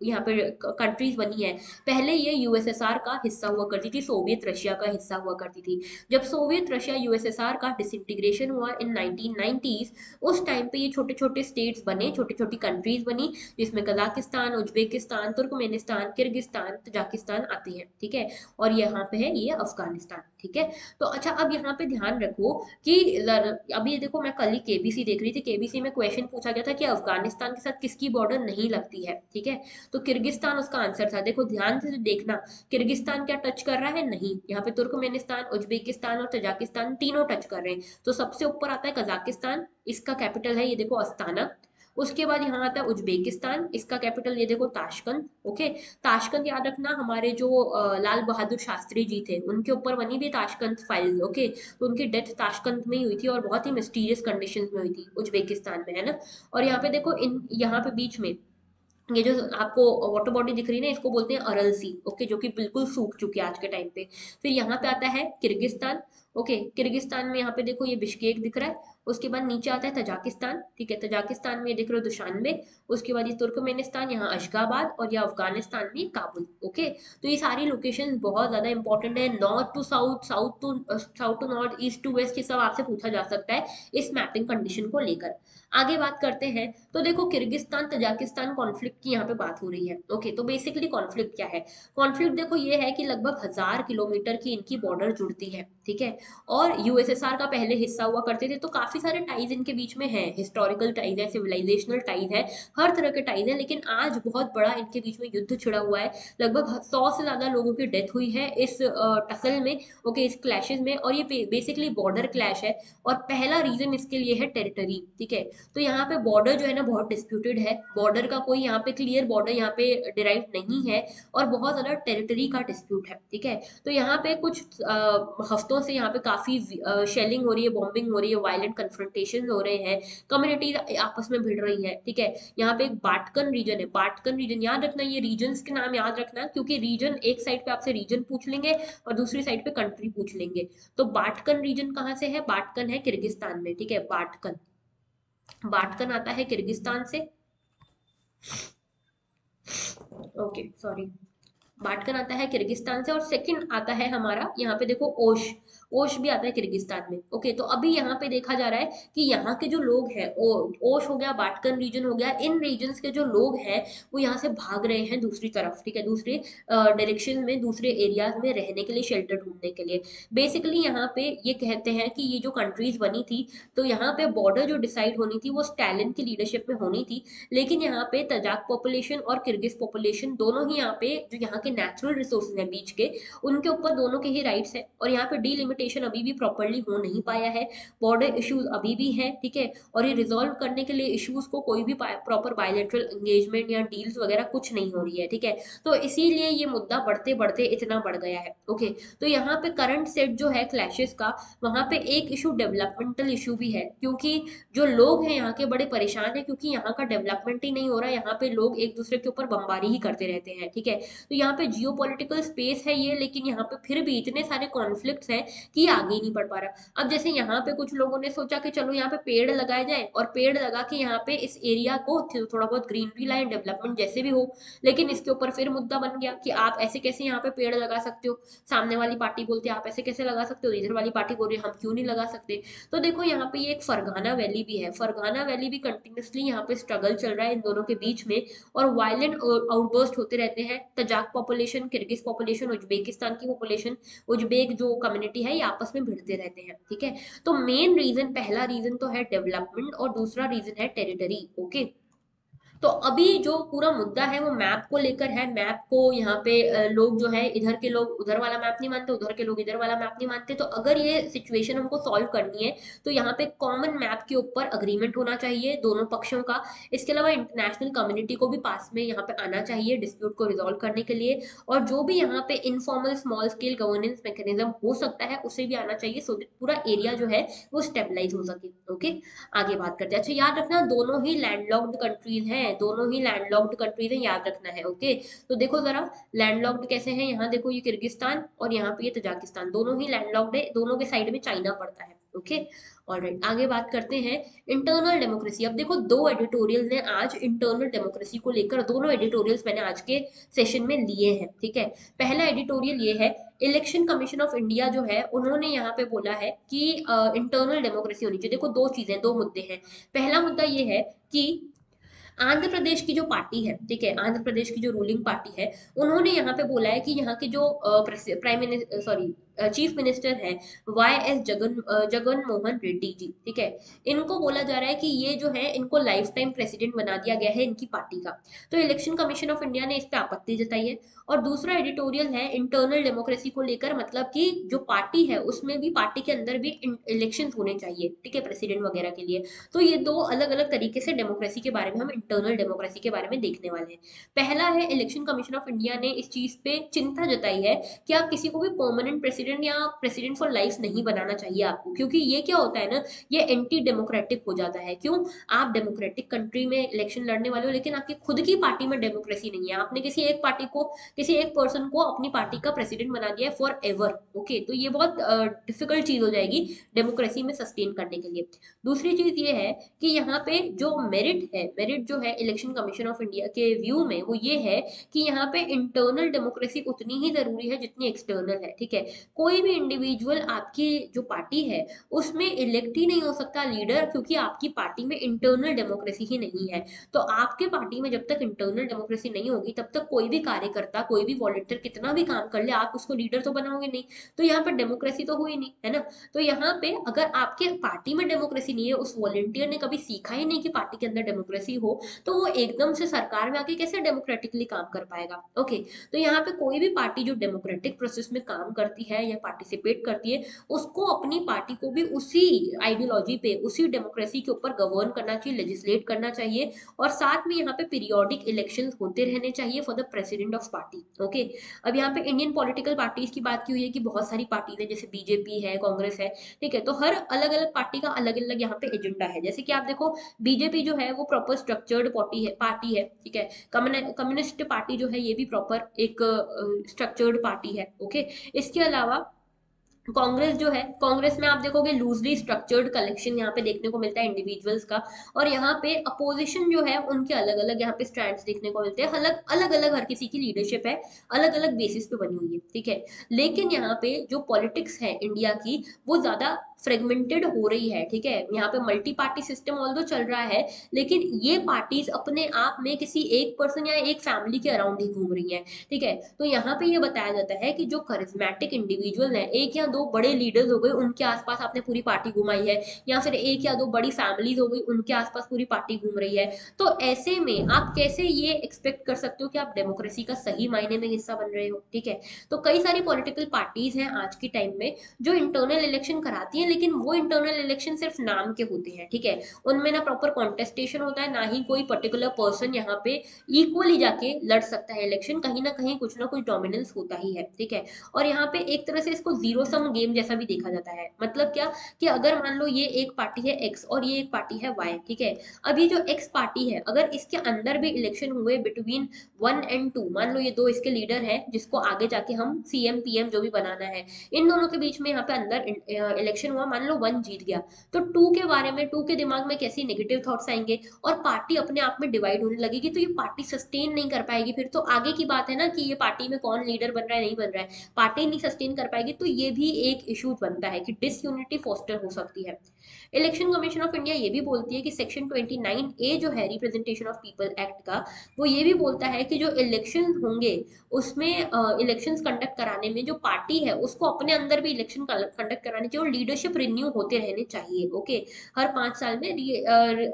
S1: यहाँ पे कंट्रीज बनी है, पहले ये यूएसएसआर का हिस्सा हुआ करती थी, सोवियत रशिया का हिस्सा हुआ करती थी। जब सोवियत रशिया यूएसएसआर का डिसइंटीग्रेशन हुआ इन 1990s, उस टाइम पे ये छोटे छोटे स्टेट्स बने, छोटी छोटी कंट्रीज बनी, जिसमें Kazakhstan, Uzbekistan, Turkmenistan, Kyrgyzstan, Tajikistan आते हैं, ठीक है। और यहाँ पे है ये अफगानिस्तान, ठीक है। तो अच्छा अब यहाँ पे ध्यान रखो कि अभी देखो मैं कल ही केबीसी देख रही थी, केबीसी में क्वेश्चन पूछा गया था कि अफगानिस्तान के साथ किसकी बॉर्डर नहीं लगती है, ठीक है। तो किर्गिस्तान उसका आंसर था। देखो ध्यान से देखना, किर्गिस्तान क्या टच कर रहा है, नहीं। यहाँ पे तुर्कमेनिस्तान, उज्बेकिस्तान और तजाकिस्तान तीनों टच कर रहे हैं। तो सबसे ऊपर आता है कजाकिस्तान, इसका कैपिटल है ये देखो अस्ताना। उसके बाद यहाँ आता है उज्बेकिस्तान, इसका कैपिटल ये देखो ताशकंद। ओके, ताशकंद याद रखना हमारे जो लाल बहादुर शास्त्री जी थे उनके ऊपर बनी भी ताशकंद फाइल्स। ओके, तो उनकी डेथ ताशकंद में ही हुई थी और बहुत ही मिस्टीरियस कंडीशन में हुई थी उज्बेकिस्तान में, है ना। और यहाँ पे देखो इन यहाँ पे बीच में ये जो आपको वाटर बॉडी दिख रही है ना, इसको बोलते हैं अरल सी। ओके, जो कि बिल्कुल सूख चुकी है आज के टाइम पे। फिर यहाँ पे आता है किर्गिस्तान। ओके, किर्गिस्तान में यहाँ पे देखो ये बिश्केक दिख रहा है। उसके बाद नीचे आता है तजाकिस्तान, ठीक है। तजाकिस्तान में ये दिख रहे हो दुशानबे। उसके बाद ये तुर्कमेनिस्तान, यहाँ अशगाबाद, और ये अफगानिस्तान में काबुल। ओके, तो ये सारी लोकेशन बहुत ज्यादा इंपॉर्टेंट है। North to south, south to north, east to west, ये सब आपसे पूछा जा सकता है इस मैपिंग कंडीशन को लेकर। आगे बात करते हैं। तो देखो किर्गिस्तान तजाकिस्तान कॉन्फ्लिक्ट की यहाँ पे बात हो रही है। ओके, तो बेसिकली कॉन्फ्लिक्ट क्या है, कॉन्फ्लिक्ट देखो ये है कि लगभग 1000 किलोमीटर की इनकी बॉर्डर जुड़ती है, ठीक है। और यूएसएसआर का पहले हिस्सा हुआ करते थे, तो काफी सारे टाइज इनके बीच में है, हिस्टोरिकल टाइज है, सिविलाइजेशनल टाइज है, हर तरह के टाइज है। लेकिन आज बहुत बड़ा इनके बीच में युद्ध छिड़ा हुआ है, लगभग 100 से ज्यादा लोगों की डेथ हुई है इस टसल में। ओके, इस क्लैशेस में, और ये बेसिकली बॉर्डर क्लैश है। और पहला रीजन इसके लिए है टेरिटरी, ठीक है। तो यहाँ पे बॉर्डर जो है ना बहुत डिस्प्यूटेड है, बॉर्डर का कोई यहाँ पे क्लियर बॉर्डर यहाँ पे डिराइव नहीं है, और बहुत ज्यादा टेरिटरी का डिस्प्यूट है, ठीक है। तो यहाँ पे कुछ हफ्तों से यहाँ पे काफी शेलिंग हो रही है, बॉम्बिंग हो रही है, वायलेंट कन्फ्रंटेशन हो रहे हैं, कम्युनिटी आपस में भिड़ रही है, ठीक है। यहाँ पे एक बाटकन रीजन है, बाटकन रीजन याद रखना, ये रीजन्स के नाम याद रखना, क्योंकि रीजन एक साइड पे आपसे रीजन पूछ लेंगे और दूसरी साइड पे कंट्री पूछ लेंगे। तो बाटकन रीजन कहाँ से है? बाटकन है किर्गिस्तान में, ठीक है। बाटकन, बाटकन आता है किर्गिस्तान से, ओके सॉरी, बाटकन आता है किर्गिस्तान से। और सेकंड आता है हमारा, यहाँ पे देखो ओश, ओश भी आता है किर्गिस्तान में, ओके। तो अभी यहाँ पे देखा जा रहा है कि यहाँ के जो लोग हैं, ओश हो गया, बाटकन रीजन हो गया, इन रीजन्स के जो लोग हैं वो यहाँ से भाग रहे हैं दूसरी तरफ, ठीक है, दूसरे डायरेक्शन में, दूसरे एरियाज में रहने के लिए, शेल्टर ढूंढने के लिए। बेसिकली यहाँ पे ये कहते हैं कि ये जो कंट्रीज बनी थी, तो यहाँ पे बॉर्डर जो डिसाइड होनी थी वो स्टालिन की लीडरशिप में होनी थी, लेकिन यहाँ पे तजाक पॉपुलेशन और किर्गिज पॉपुलेशन दोनों ही यहाँ पे, जो यहाँ के नेचुरल रिसोर्सेज हैं बीच के, उनके ऊपर दोनों के ही राइट्स हैं, और यहाँ पे डीलिमिटेशन अभी भी प्रॉपरली हो नहीं पाया है, बॉर्डर इश्यूज अभी भी हैं, ठीक है। और ये रिजॉल्व करने के लिए इश्यूज को कोई भी प्रॉपर बायलैटरल एंगेजमेंट या डील्स वगैरह कुछ नहीं हो रही है, ठीक है। तो इसीलिए ये मुद्दा बढ़ते बढ़ते इतना बढ़ गया है, ओके। तो यहाँ पे करंट सेट जो है क्लैशेस का, वहां पे एक इशू डेवलपमेंटल इशू भी है, क्योंकि जो लोग हैं यहाँ के बड़े परेशान है, क्योंकि यहाँ का डेवलपमेंट ही नहीं हो रहा, यहाँ पे लोग एक दूसरे के ऊपर बमबारी ही करते रहते हैं, ठीक है। तो यहाँ पे जियोपॉलिटिकल स्पेस है ये, लेकिन यहाँ पे फिर भी इतने सारे कॉन्फ्लिक्ट्स हैं कि आगे ही नहीं बढ़ पा रहा। अब जैसे यहाँ पे कुछ लोगों ने सोचा कि चलो यहाँ पे पेड़ लगाए जाए, और पेड़ लगा के यहाँ पे इस एरिया को थोड़ा बहुत ग्रीनरी लाइन डेवलपमेंट जैसे भी हो, लेकिन इसके ऊपर फिर मुद्दा बन गया कि आप ऐसे कैसे यहाँ पे पेड़ लगा सकते हो। सामने वाली पार्टी बोलती है आप ऐसे कैसे लगा सकते हो, इधर वाली पार्टी बोल रही है हम क्यों नहीं लगा सकते। तो देखो यहाँ पे ये एक फरगाना वैली भी है, फरगाना वैली भी कंटिन्यूसली यहाँ पे स्ट्रगल चल रहा है इन दोनों के बीच में, और वायलेंट आउटबर्स्ट होते रहते हैं। तजाक पॉपुलेशन, किर्गिज पॉपुलेशन, उज्बेकिस्तान की पॉपुलेशन, उज्बेक जो कम्युनिटी है, ये आपस में भिड़ते रहते हैं, ठीक है। तो मेन रीजन, पहला रीजन तो है डेवलपमेंट, और दूसरा रीजन है टेरिटरी, ओके। तो अभी जो पूरा मुद्दा है वो मैप को लेकर है। मैप को यहाँ पे लोग जो है, इधर के लोग उधर वाला मैप नहीं मानते, उधर के लोग इधर वाला मैप नहीं मानते। तो अगर ये सिचुएशन हमको सॉल्व करनी है, तो यहाँ पे कॉमन मैप के ऊपर अग्रीमेंट होना चाहिए दोनों पक्षों का। इसके अलावा इंटरनेशनल कम्युनिटी को भी पास में यहाँ पे आना चाहिए डिस्प्यूट को रिजोल्व करने के लिए, और जो भी यहाँ पे informal small scale governance mechanism हो सकता है उसे भी आना चाहिए, सो दैट पूरा एरिया जो है वो स्टेबलाइज हो सके, ओके। आगे बात करते हैं। अच्छा याद रखना, दोनों ही लैंडलॉक्ड कंट्रीज हैं, दोनों ही लैंडलॉक्ड कंट्रीज हैं, याद रखना है, ओके। तो देखो जरा लैंडलॉक्ड कैसे हैं, यहाँ देखो ये किर्गिस्तान और यहाँ पे ये तजाकिस्तान, दोनों ही लैंडलॉक्ड है, दोनों के साइड में चाइना पड़ता है, ओके। ऑलराइट, आगे बात करते हैं इंटरनल डेमोक्रेसी। अब देखो दो एडिटोरियल ने आज इंटरनल डेमोक्रेसी को लेकर, दोनों एडिटोरियल्स मैंने आज के सेशन में लिए हैं, ठीक है। पहला एडिटोरियल ये है, इलेक्शन कमीशन ऑफ इंडिया जो है उन्होंने यहाँ पे बोला है कि इंटरनल डेमोक्रेसी होनी चाहिए। देखो दो चीजें, दो मुद्दे हैं। पहला मुद्दा ये है कि आंध्र प्रदेश की जो पार्टी है, ठीक है, आंध्र प्रदेश की जो रूलिंग पार्टी है, उन्होंने यहाँ पे बोला है कि यहाँ के जो prime minister, sorry chief minister है, जगन मोहन रेड्डी जी, ठीक है, इनको बोला जा रहा है कि ये जो है इनको लाइफ टाइम प्रेसिडेंट बना दिया गया है इनकी पार्टी का। तो इलेक्शन कमीशन ऑफ इंडिया ने इस पे आपत्ति जताई है। और दूसरा एडिटोरियल है इंटरनल डेमोक्रेसी को लेकर, मतलब कि जो पार्टी है उसमें भी, पार्टी के अंदर भी इलेक्शन होने चाहिए, ठीक है, प्रेसिडेंट वगैरह के लिए। तो ये दो अलग अलग तरीके से डेमोक्रेसी के बारे में, हम इंटरनल डेमोक्रेसी के बारे में देखने वाले हैं। पहला है, इलेक्शन कमीशन ऑफ इंडिया ने इस चीज पे चिंता जताई है कि आप किसी को भी परमानेंट प्रेसिडेंट या प्रेसिडेंट फॉर लाइफ नहीं बनाना चाहिए आपको, क्योंकि ये क्या होता है ना, ये एंटी डेमोक्रेटिक हो जाता है। क्यों? आप डेमोक्रेटिक कंट्री में इलेक्शन लड़ने वाले हो, लेकिन आपकी खुद की पार्टी में डेमोक्रेसी नहीं है, आपने किसी एक पार्टी को, किसी एक पर्सन को अपनी पार्टी का प्रेसिडेंट बना दिया है फॉर एवर, ओके। तो ये बहुत डिफिकल्ट चीज हो जाएगी डेमोक्रेसी में सस्टेन करने के लिए। दूसरी चीज ये है कि यहाँ पे जो मेरिट है, मेरिट जो है इलेक्शन कमीशन ऑफ इंडिया के व्यू में, वो ये है कि यहाँ पे इंटरनल डेमोक्रेसी उतनी ही जरूरी है जितनी एक्सटर्नल है, ठीक है। कोई भी इंडिविजुअल आपकी जो पार्टी है उसमें इलेक्ट ही नहीं हो सकता लीडर, क्योंकि आपकी पार्टी में इंटरनल डेमोक्रेसी ही नहीं है। तो आपके पार्टी में जब तक इंटरनल डेमोक्रेसी नहीं होगी, तब तक कोई भी कार्यकर्ता, कोई भी वॉलंटियर कितना भी काम कर ले, आप उसको लीडर तो बनाओगे नहीं। तो यहाँ पर डेमोक्रेसी तो हुई नहीं, है ना। तो यहाँ पे अगर आपके पार्टी में डेमोक्रेसी नहीं है, उस वॉलंटियर ने कभी सीखा ही नहीं कि पार्टी के अंदर डेमोक्रेसी हो, तो वो एकदम से सरकार में आके कैसे डेमोक्रेटिकली काम कर पाएगा। ओके, तो यहाँ पे कोई भी पार्टी जो डेमोक्रेटिक प्रोसेस में काम करती है या पार्टिसिपेट करती है, उसको अपनी पार्टी को भी उसी आइडियोलॉजी पे, उसी डेमोक्रेसी के ऊपर गवर्न करना चाहिए, लेजिस्लेट करना चाहिए, और साथ में यहाँ पे पीरियोडिक इलेक्शंस होते रहने चाहिए for the president of party. Okay, अब यहाँ पे इंडियन पॉलिटिकल पार्टीज की बात की हुई है कि बहुत सारी पार्टीज है, जैसे बीजेपी है, कांग्रेस है, ठीक है, तो हर अलग अलग पार्टी का अलग अलग यहाँ पे एजेंडा है। जैसे कि आप देखो, बीजेपी जो है वो प्रॉपर स्ट्रक्चर्ड पार्टी है, ठीक है। कम्युनिस्ट पार्टी जो है ये भी प्रॉपर एक स्ट्रक्चर्ड पार्टी है। ओके, इसके अलावा कांग्रेस जो है, कांग्रेस में आप देखोगे लूजली स्ट्रक्चर्ड कलेक्शन यहाँ पे देखने को मिलता है इंडिविजुअल्स का, और यहाँ पे अपोजिशन जो है उनके अलग अलग यहाँ पे स्टैंड्स देखने को मिलते हैं, अलग अलग अलग हर किसी की लीडरशिप है अलग अलग बेसिस पे बनी हुई है, ठीक है। लेकिन यहाँ पे जो पॉलिटिक्स है इंडिया की वो ज्यादा फ्रेगमेंटेड हो रही है, ठीक है। यहाँ पे मल्टी पार्टी सिस्टम ऑल्दो चल रहा है, लेकिन ये पार्टीज अपने आप में किसी एक पर्सन या एक फैमिली के अराउंड ही घूम रही है, ठीक है। तो यहाँ पे ये बताया जाता है कि जो करिज्मेटिक इंडिविजुअल है, एक या दो बड़े लीडर्स हो गए उनके आसपास आपने पूरी पार्टी घुमाई है, या फिर एक या दो बड़ी फैमिलीज हो गई उनके आसपास पूरी पार्टी घूम रही है, तो ऐसे में आप कैसे ये एक्सपेक्ट कर सकते हो कि आप डेमोक्रेसी का सही मायने में हिस्सा बन रहे हो, ठीक है। तो कई सारी पॉलिटिकल पार्टीज हैं आज के टाइम में जो इंटरनल इलेक्शन कराती हैं, लेकिन वो इंटरनल इलेक्शन सिर्फ नाम के होते हैं, ठीक है। उनमें ना प्रॉपर कॉन्टेस्टेशन होता है, ना ही कोई पर्टिकुलर पर्सन यहाँ पे इक्वली जाके लड़ सकता है इलेक्शन, कहीं ना कुछ डोमिनेंस होता ही है, ठीक है। और यहाँ पे एक तरह से इसको जीरो सम गेम जैसा भी देखा जाता है। मतलब क्या, कि अगर मान लो ये एक पार्टी है एक्स और ये एक पार्टी है वाई, ठीक है। अब ये जो एक्स पार्टी है, अगर इसके अंदर भी इलेक्शन हुए बिटवीन 1 और 2, मान लो ये दो इसके लीडर हैं जिसको आगे जाके हम सीएम पीएम जो भी बनाना है, इन दोनों के बीच में यहाँ पे अंदर इलेक्शन हुआ, मान लो 1 जीत गया, तो 2 के बारे में, 2 के दिमाग में कैसी नेगेटिव थॉट्स आएंगे, और पार्टी अपने आप में डिवाइड होने लगेगी, तो ये पार्टी सस्टेन नहीं कर पाएगी। फिर तो आगे की बात है ना कि ये पार्टी में कौन लीडर बन रहा है नहीं बन रहा है, पार्टी नहीं सस्टेन कर पाएगी, तो ये भी एक इशू बनता है कि डिसयूनिटी फोस्टर हो सकती है। इलेक्शन कमीशन ऑफ इंडिया ये भी बोलती है कि सेक्शन 29A जो है रिप्रेजेंटेशन ऑफ पीपल एक्ट का, वो ये भी बोलता है कि जो इलेक्शन होंगे उसमें इलेक्शंस कंडक्ट कराने में जो पार्टी है उसको अपने अंदर भी इलेक्शन कंडक्ट कराने चाहिए, और लीडरशिप रिन्यू होते रहने चाहिए। ओके, हर 5 साल में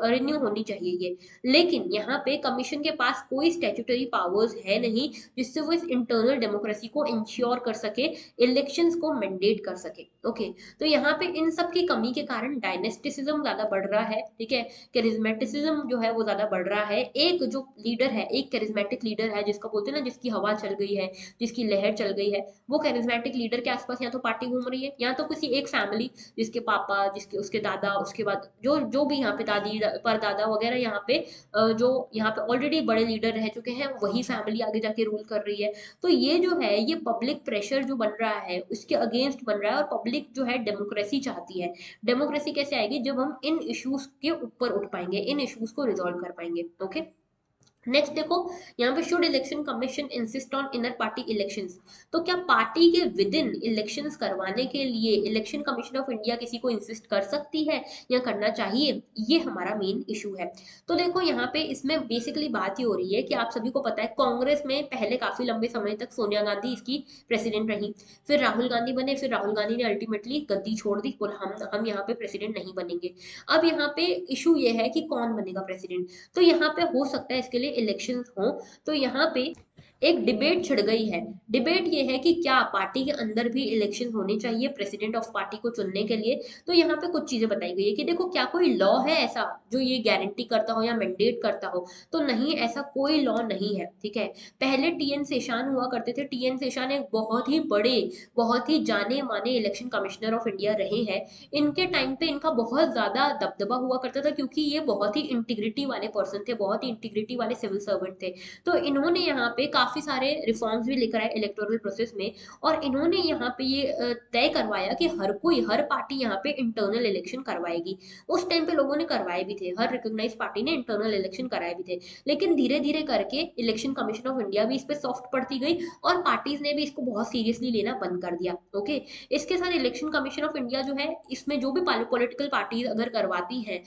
S1: रिन्यू होनी चाहिए ये। लेकिन यहाँ पे कमीशन के पास कोई स्टैट्यूटरी पावर्स है नहीं जिससे वो इस इंटरनल डेमोक्रेसी को इंश्योर कर सके, इलेक्शंस को मैंडेट कर सके। ओके, तो यहाँ पे इन सब की कमी के कारण डायनेस्टिसिज्म ज्यादा बढ़ रहा है, ठीक है। करिज्मेटिसिज्म जो है वो ज्यादा बढ़ रहा है। एक जो लीडर है, एक करिज्मेटिक लीडर है जिसका बोलते हैं ना जिसकी हवा चल गई है, जिसकी लहर चल गई है, वो करिज्मेटिक लीडर के आसपास या तो पार्टी घूम रही है, या तो किसी एक फैमिली, जिसके पापा, जिसके उसके दादा, उसके बाद जो जो भी यहाँ पे दादी परदादा वगैरह यहाँ पे जो यहाँ पे ऑलरेडी बड़े लीडर रह चुके हैं, वही फैमिली आगे जाके रूल कर रही है। तो ये जो है ये पब्लिक प्रेशर जो बन रहा है उसके अगेंस्ट बन रहा है, और पब्लिक जो है डेमोक्रेसी चाहती है। डेमोक्रेसी कैसे आएगी, जब हम इन इश्यूज के ऊपर उठ पाएंगे, इन इश्यूज को रिजॉल्व कर पाएंगे। ओके, नेक्स्ट देखो, यहाँ पे should election commission insist on inner party elections, तो क्या पार्टी के विद इन इलेक्शंस करवाने के लिए इलेक्शन कमीशन ऑफ इंडिया किसी को इंसिस्ट कर सकती है या करना चाहिए, ये हमारा मेन इशू है। तो देखो यहाँ पे इसमें बेसिकली बात ये हो रही है कि आप सभी को पता है कांग्रेस में पहले काफी लंबे समय तक सोनिया गांधी इसकी प्रेसिडेंट रही, फिर राहुल गांधी बने, फिर राहुल गांधी ने अल्टीमेटली गद्दी छोड़ दी, बोला हम यहाँ पे प्रेसिडेंट नहीं बनेंगे। अब यहाँ पे इशू ये है कि कौन बनेगा प्रेसिडेंट, तो यहाँ पे हो सकता है इसके लिए इलेक्शंस हो, तो यहाँ पे एक डिबेट छिड़ गई है। डिबेट ये है कि क्या पार्टी के अंदर भी इलेक्शन होने चाहिए प्रेसिडेंट ऑफ पार्टी को चुनने के लिए। तो यहाँ पे कुछ चीजें बताई गई है कि देखो, क्या कोई लॉ है ऐसा जो ये गारंटी करता हो या मैंडेट करता हो, तो नहीं, ऐसा कोई लॉ नहीं है, ठीक है। पहले टीएन शेषान हुआ करते थे, टीएन शेषान एक बहुत ही बड़े, बहुत ही जाने माने इलेक्शन कमिश्नर ऑफ इंडिया रहे हैं। इनके टाइम पे इनका बहुत ज्यादा दबदबा हुआ करता था, क्योंकि ये बहुत ही इंटीग्रिटी वाले पर्सन थे, बहुत ही इंटीग्रिटी वाले सिविल सर्वेंट थे। तो इन्होंने यहाँ पे काफी सारे रिफॉर्म्स भी लेकर आए इलेक्टोरल प्रोसेस में, और इन्होंने यहाँ पे ये तय करवाया कि हर पार्टी यहाँ पे इंटरनल इलेक्शन करवाएगी। उस टाइम पे लोगों ने करवाए भी थे, हर रिकॉग्नाइज पार्टी ने इंटरनल इलेक्शन कराए भी थे, लेकिन धीरे धीरे करके इलेक्शन कमीशन ऑफ इंडिया भी इस पे सॉफ्ट पड़ती गई, और पार्टीज ने भी इसको बहुत सीरियसली लेना बंद कर दिया। ओके, इसके साथ इलेक्शन कमीशन ऑफ इंडिया जो है, इसमें जो भी पॉलिटिकल पार्टीज अगर करवाती हैं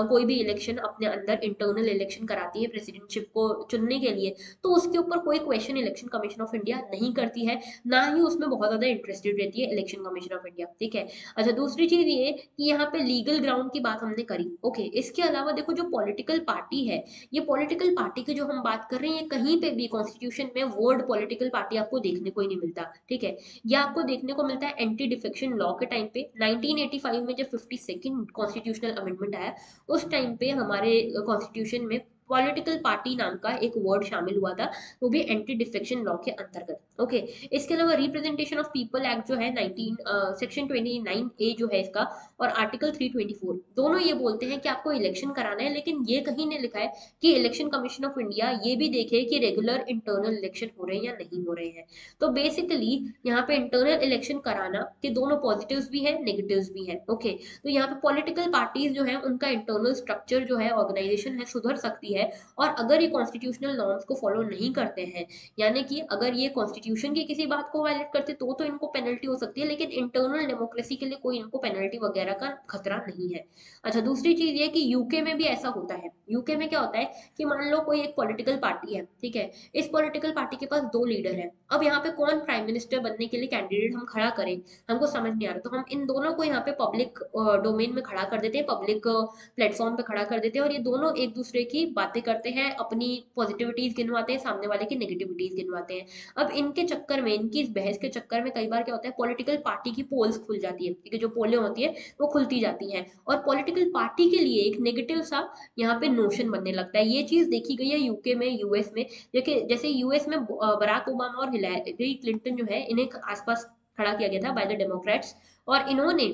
S1: कोई भी इलेक्शन, अपने अंदर इंटरनल इलेक्शन कराती है प्रेसिडेंटशिप को चुनने के लिए, तो उसके ऊपर कोई question election commission of India नहीं करती है, ना ही उसमें बहुत ज्यादा इंटरेस्टेड रहती है इलेक्शन कमीशन ऑफ इंडिया, ठीक है। अच्छा, दूसरी चीज ये कि यहाँ पे लीगल ग्राउंड की बात हमने करी, ओके। इसके अलावा देखो जो पॉलिटिकल पार्टी है, ये पॉलिटिकल पार्टी की जो हम बात कर रहे हैं, ये कहीं पे भी कॉन्स्टिट्यूशन में वर्ड पॉलिटिकल पार्टी आपको देखने को ही नहीं मिलता, ठीक है। ये आपको देखने को मिलता है एंटी डिफेक्शन लॉ के टाइम पे 1985 में, जब 52nd कॉन्स्टिट्यूशनल अमेंडमेंट आया, उस टाइम पे हमारे कॉन्स्टिट्यूशन में पॉलिटिकल पार्टी नाम का एक वर्ड शामिल हुआ था, वो भी एंटी डिफेक्शन लॉ के अंतर्गत, ओके। इसके अलावा रिप्रेजेंटेशन ऑफ पीपल एक्ट जो है 19 सेक्शन 29A जो है इसका, और आर्टिकल 324, दोनों ये बोलते हैं कि आपको इलेक्शन कराना है, लेकिन ये कहीं नहीं लिखा है कि इलेक्शन कमीशन ऑफ इंडिया ये भी देखे कि रेगुलर इंटरनल इलेक्शन हो रहे हैं या नहीं हो रहे हैं। तो बेसिकली यहाँ पे इंटरनल इलेक्शन कराना के दोनों पॉजिटिव्स भी है, नेगेटिव्स भी है, ओके। तो यहाँ पे पॉलिटिकल पार्टीज जो है उनका इंटरनल स्ट्रक्चर जो है, ऑर्गेनाइजेशन है, सुधर सकती है। और अगर ये कॉन्स्टिट्यूशनल नॉर्म्स को फॉलो नहीं करते हैं, यानी कि अगर ये कॉन्स्टिट्यूशन की किसी बात को वायलेट करते तो इनको पेनल्टी हो सकती है, लेकिन इंटरनल डेमोक्रेसी के लिए कोई इनको पेनल्टी वगैरह का खतरा नहीं है। अच्छा, दूसरी चीज ये कि यूके में भी ऐसा होता है। यूके में क्या होता है कि मान लो कोई एक पॉलिटिकल पार्टी है, ठीक है। इस पॉलिटिकल पार्टी के पास दो लीडर है। अब यहाँ पे कौन प्राइम मिनिस्टर बनने के लिए कैंडिडेट हम खड़ा करें, हमको समझ नहीं आ रहा, तो हम इन दोनों को यहाँ पे पब्लिक डोमेन में खड़ा कर देते हैं, पब्लिक प्लेटफॉर्म पे खड़ा कर देते हैं, और ये दोनों एक दूसरे की बातें करते हैं, अपनी पॉजिटिविटीज गिनवाते हैं, सामने वाले की नेगेटिविटीज गिनवाते हैं। अब इनके चक्कर में, इनकी इस बहस के चक्कर में कई बार क्या होता है, पॉलिटिकल पार्टी की पोल्स खुल जाती है, ठीक है, जो पोलें होती है वो खुलती जाती हैं, और पॉलिटिकल पार्टी के लिए एक नेगेटिव सा यहाँ पे नोशन बनने लगता है। ये चीज देखी गई है यूके में, यूएस में। देखिए, जैसे यूएस में बराक ओबामा और हिलेरी क्लिंटन जो है, इन्हें आसपास खड़ा किया गया था बाय द डेमोक्रेट्स, और इन्होंने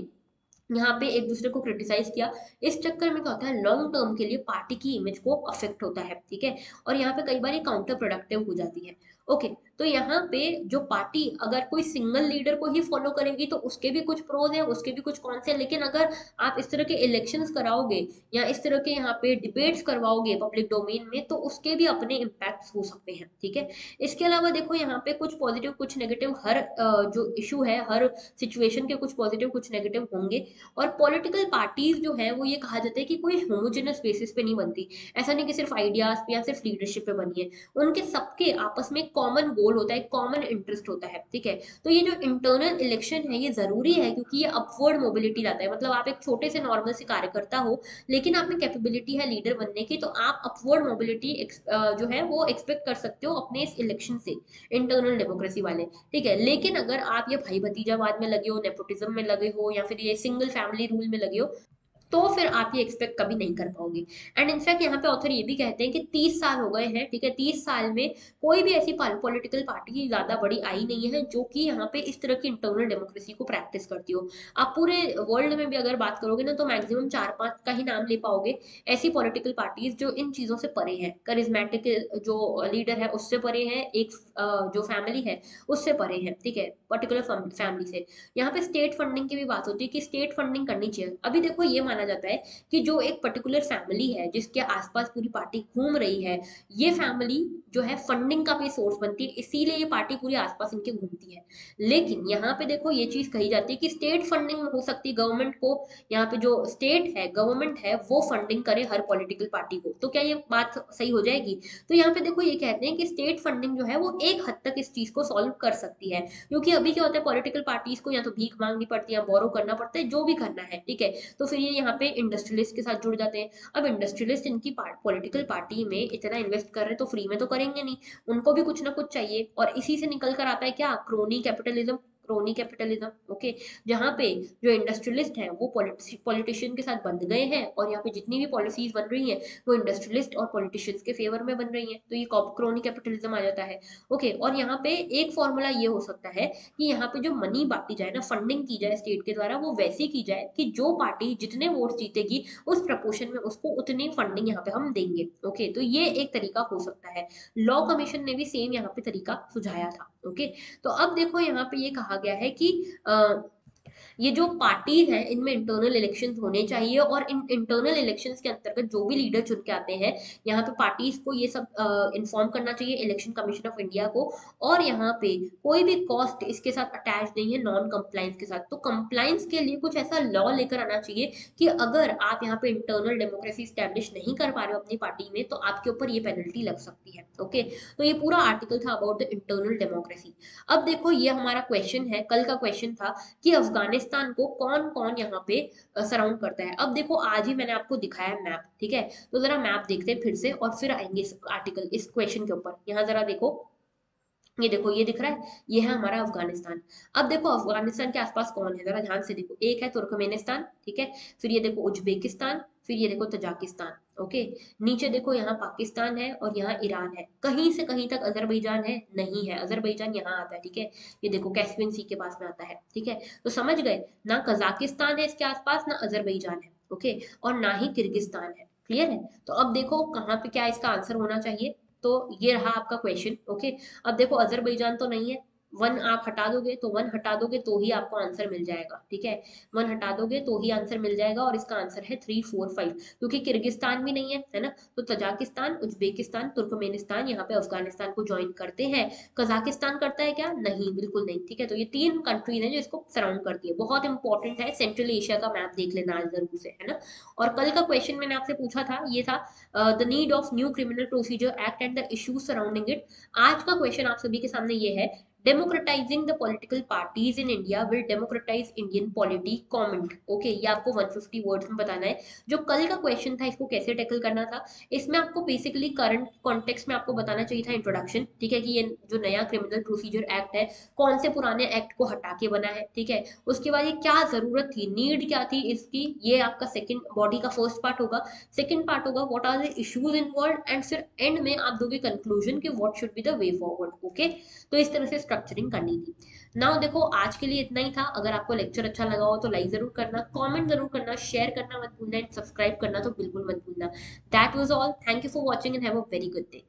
S1: यहाँ पे एक दूसरे को क्रिटिसाइज किया। इस चक्कर में क्या होता है, लॉन्ग टर्म के लिए पार्टी की इमेज को अफेक्ट होता है, ठीक है। और यहाँ पे कई बार ये काउंटर प्रोडक्टिव हो जाती है, ओके। तो यहाँ पे जो पार्टी अगर कोई सिंगल लीडर को ही फॉलो करेगी तो उसके भी कुछ प्रोज हैं, उसके भी कुछ कॉन्स हैं, लेकिन अगर आप इस तरह के इलेक्शंस कराओगे या इस तरह के यहाँ पे डिबेट्स करवाओगे पब्लिक डोमेन में, तो उसके भी अपने इम्पैक्ट्स हो सकते हैं, ठीक है। इसके अलावा देखो यहाँ पे कुछ पॉजिटिव कुछ नेगेटिव, हर जो इशू है, हर सिचुएशन के कुछ पॉजिटिव कुछ नेगेटिव होंगे। और पॉलिटिकल पार्टीज जो है वो ये कहा जाता है कि कोई होमोजेनस बेसिस पे नहीं बनती। ऐसा नहीं कि सिर्फ आइडियाज पे या सिर्फ लीडरशिप पे बनी है, उनके सबके आपस में कॉमन गोल होता है, कॉमन इंटरेस्ट होता है, ठीक है। तो ये जो इंटरनल इलेक्शन है ये जरूरी है, क्योंकि ये अपवर्ड मोबिलिटी लाता है। मतलब आप एक छोटे से नॉर्मल से कार्यकर्ता हो, लेकिन आप में कैपेबिलिटी है लीडर बनने की, तो आप अपवर्ड मोबिलिटी जो है वो एक्सपेक्ट कर सकते हो अपने इस इलेक्शन से, इंटरनल डेमोक्रेसी वाले, ठीक है। लेकिन अगर आप ये भाई भतीजावाद में लगे हो, नेपोटिज्म में लगे हो, या फिर ये सिंगल फैमिली रूल में लगे हो, तो फिर आप ये एक्सपेक्ट कभी नहीं कर पाओगे। एंड इनफैक्ट यहाँ पे ऑथर ये भी कहते हैं कि 30 साल हो गए हैं, ठीक है, 30 साल में कोई भी ऐसी पॉलिटिकल पार्टी ज्यादा बड़ी आई नहीं है जो कि यहाँ पे इस तरह की इंटरनल डेमोक्रेसी को प्रैक्टिस करती हो। आप पूरे वर्ल्ड में भी अगर बात करोगे ना, तो मैक्सिमम 4-5 का ही नाम ले पाओगे ऐसी पॉलिटिकल पार्टीज जो इन चीजों से परे है, करिज्मेटिक जो लीडर है उससे परे है, एक जो फैमिली है उससे परे है, ठीक है, पर्टिकुलर फैमिली से। यहाँ पे स्टेट फंडिंग की भी बात होती है कि स्टेट फंडिंग करनी चाहिए। अभी देखो, ये माना जाता है कि जो एक पर्टिकुलर फैमिली है जिसके आसपास पूरी पार्टी घूम रही है, ये फैमिली जो है फंडिंग का भी सोर्स बनती है, इसीलिए ये पार्टी पूरी आसपास इनके घूमती है। लेकिन यहाँ पे देखो ये चीज कही जाती है कि स्टेट फंडिंग हो सकती है, गवर्नमेंट को, यहाँ पे जो स्टेट है, गवर्नमेंट है, वो फंडिंग करे हर पॉलिटिकल पार्टी को, तो क्या ये बात सही हो जाएगी? तो यहाँ पे देखो ये कहते हैं कि स्टेट फंडिंग जो है वो एक हद तक इस चीज को सॉल्व कर सकती है, क्योंकि अभी क्या होता है, पॉलिटिकल पार्टीज को या तो भीख मांगनी पड़ती है या बोरो करना पड़ता है, जो भी करना है, ठीक है। तो फिर ये यहाँ पे इंडस्ट्रियलिस्ट के साथ जुड़ जाते हैं। अब इंडस्ट्रियलिस्ट इनकी पॉलिटिकल पार्टी में इतना इन्वेस्ट कर रहे हैं, तो फ्री में तो करेंगे नहीं, उनको भी कुछ ना कुछ चाहिए, और इसी से निकल कर आता है क्या, crony capitalism. Crony capitalism, okay. जहाँ पे जो इंडस्ट्रियलिस्ट हैं वो पॉलिटिशियन के साथ बंध गए हैं, और यहाँ पे जितनी भी पॉलिसीज बन रही हैं वो इंडस्ट्रियलिस्ट और पॉलिटिशियंस के फेवर में बन रही हैं, तो ये क्रोनी कैपिटलिज्म आ जाता है, ओके। और यहाँ पे एक फॉर्मूला ये हो सकता है कि यहाँ पे जो मनी बांटी जाए ना, फंडिंग की जाए स्टेट के द्वारा, वो वैसी की जाए कि जो पार्टी जितने वोट जीतेगी उस प्रपोर्शन में उसको उतनी फंडिंग यहाँ पे हम देंगे, ओके। तो ये एक तरीका हो सकता है। लॉ कमीशन ने भी सेम यहाँ पे तरीका सुझाया था, ओके। तो अब देखो यहाँ पे ये कहा गया है कि ये जो पार्टीज हैं इनमें इंटरनल इलेक्शंस होने चाहिए, और इन इंटरनल इलेक्शंस के अंतर्गत जो भी लीडर चुन के आते हैं यहाँ पे पार्टीज को ये सब इन्फॉर्म करना चाहिए इलेक्शन कमीशन ऑफ इंडिया को। और यहाँ पे कोई भी कॉस्ट इसके साथ अटैच नहीं है नॉन कंप्लाइंस के साथ। तो कंप्लाइंस के लिए कुछ ऐसा लॉ लेकर आना चाहिए कि अगर आप यहाँ पे इंटरनल डेमोक्रेसी स्टैब्लिश नहीं कर पा रहे हो अपनी पार्टी में तो आपके ऊपर ये पेनल्टी लग सकती है। ओके, तो ये पूरा आर्टिकल था अबाउट द इंटरनल डेमोक्रेसी। अब देखो ये हमारा क्वेश्चन है, कल का क्वेश्चन था कि अफगानिस्तान को कौन कौन यहाँ पे सराउंड करता है। अब देखो आज ही मैंने आपको दिखाया मैप, ठीक है, तो जरा मैप देखते हैं फिर से और फिर आएंगे इस आर्टिकल इस क्वेश्चन के ऊपर। यहाँ जरा देखो, ये देखो ये दिख रहा है, ये है हमारा अफगानिस्तान। अब देखो अफगानिस्तान के आसपास कौन है, जरा ध्यान से देखो, एक है तुर्कमेनिस्तान, ठीक है, फिर ये देखो उज्बेकिस्तान, फिर ये देखो तजाकिस्तान। ओके, नीचे देखो यहाँ पाकिस्तान है और यहाँ ईरान है, कहीं से कहीं तक अजरबैजान है नहीं है, अजरबैजान यहाँ आता है, ठीक है, ये देखो कैस्पियन सी के पास में आता है, ठीक है। तो समझ गए ना, कजाकिस्तान है इसके आसपास, ना अजरबैजान है, ओके, और ना ही किर्गिस्तान है। क्लियर है, तो अब देखो कहाँ पे क्या इसका आंसर होना चाहिए। तो ये रहा आपका क्वेश्चन। ओके, अब देखो अजरबैजान तो नहीं है, वन आप हटा दोगे तो वन हटा दोगे तो ही आपको आंसर मिल जाएगा, ठीक है, वन हटा दोगे तो ही आंसर मिल जाएगा, और इसका आंसर है 3 4 5, क्योंकि किर्गिस्तान भी नहीं है ना, तो तजाकिस्तान उज्बेकिस्तान तुर्कमेनिस्तान यहाँ पे अफगानिस्तान को ज्वाइन करते हैं। कजाकिस्तान करता है क्या, नहीं, बिल्कुल नहीं, ठीक है। तो ये तीन कंट्रीज हैं जो इसको सराउंड करती है, बहुत इंपॉर्टेंट है, सेंट्रल एशिया का मैप देख लेना आज जरूर से, है ना। और कल का क्वेश्चन मैंने आपसे पूछा था, ये था the need of new criminal procedure act and the issues surrounding it. आज का क्वेश्चन आप सभी के सामने ये है, democratising the political parties in India will democratise Indian polity, comment. Okay, ये आपको 150 वर्ड्स में बताना है। जो कल का क्वेश्चन था इसको कैसे टैकल करना था, इसमें आपको बेसिकली करंट कॉन्टेक्स्ट में आपको बताना चाहिए था इंट्रोडक्शन, ठीक है, कि ये जो नया क्रिमिनल प्रोसीजर एक्ट है कौन से पुराने एक्ट को हटा के बना है, ठीक है। उसके बाद ये क्या जरूरत थी, नीड क्या थी इसकी, ये आपका सेकंड बॉडी का फर्स्ट पार्ट होगा। सेकंड पार्ट होगा what are the issues involve, and फिर एंड में आप दोगे कंक्लूजन कि what should be the way forward. Okay, तो इस तरह से स्ट्रक्चरिंग करनी थी। नाउ देखो आज के लिए इतना ही था। अगर आपको लेक्चर अच्छा लगा हो तो लाइक जरूर करना, कमेंट जरूर करना, शेयर करना मत भूलना, एंड सब्सक्राइब करना तो बिल्कुल मत भूलना। That was all, thank you for watching and have a very good day.